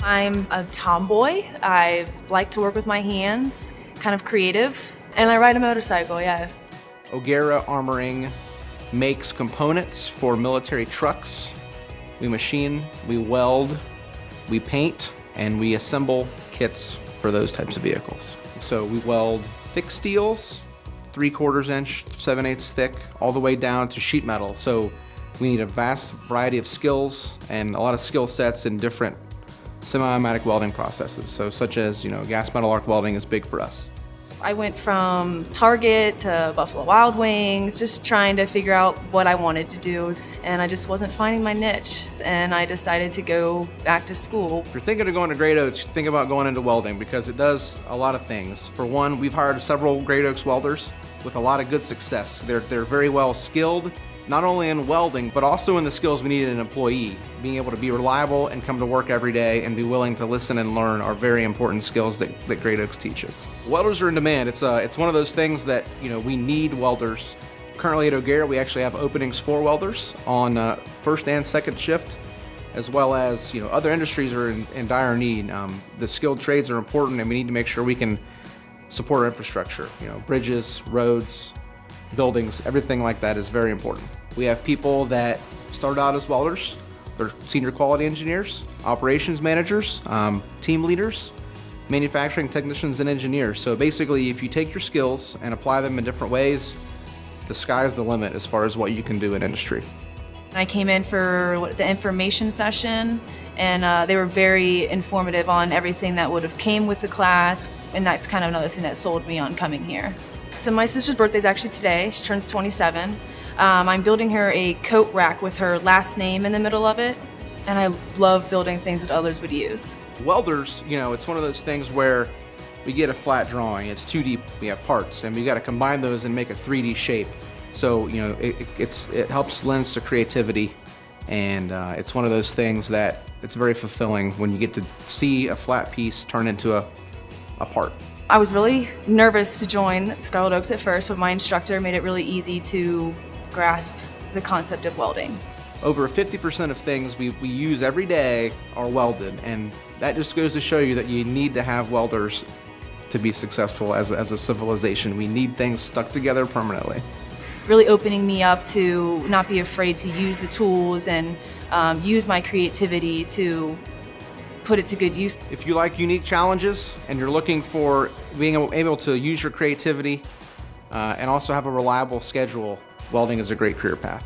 I'm a tomboy. I like to work with my hands, kind of creative, and I ride a motorcycle, yes. O'Gara Armoring makes components for military trucks. We machine, we weld, we paint, and we assemble kits for those types of vehicles. So we weld thick steels, 3/4 inch, 7/8 thick, all the way down to sheet metal. So we need a vast variety of skills and a lot of skill sets in different semi-automatic welding processes. So such as, gas metal arc welding is big for us. I went from Target to Buffalo Wild Wings, just trying to figure out what I wanted to do. And I just wasn't finding my niche. And I decided to go back to school. If you're thinking of going to Great Oaks, think about going into welding because it does a lot of things. For one, we've hired several Great Oaks welders with a lot of good success. They're very well skilled, not only in welding, but also in the skills we need in an employee. Being able to be reliable and come to work every day and be willing to listen and learn are very important skills that Great Oaks teaches. Welders are in demand. It's one of those things that, we need welders. Currently at O'Gara, we actually have openings for welders on first and second shift, as well as, other industries are in dire need. The skilled trades are important and we need to make sure we can support our infrastructure. Bridges, roads, buildings, everything like that is very important. We have people that start out as welders. They're senior quality engineers, operations managers, team leaders, manufacturing technicians, and engineers. So basically, if you take your skills and apply them in different ways, the sky's the limit as far as what you can do in industry. I came in for the information session, and they were very informative on everything that would have came with the class, and that's kind of another thing that sold me on coming here. So my sister's birthday is actually today. She turns 27. I'm building her a coat rack with her last name in the middle of it, and I love building things that others would use. Welders, it's one of those things where we get a flat drawing, it's 2D, we have parts, and we got to combine those and make a 3D shape. So, it helps lends to creativity, and it's one of those things that it's very fulfilling when you get to see a flat piece turn into a part. I was really nervous to join Scarlet Oaks at first, but my instructor made it really easy to grasp the concept of welding. Over 50% of things we use every day are welded, and that just goes to show you that you need to have welders to be successful as a civilization. We need things stuck together permanently. Really opening me up to not be afraid to use the tools and use my creativity to put it to good use. If you like unique challenges and you're looking for being able to use your creativity and also have a reliable schedule, welding is a great career path.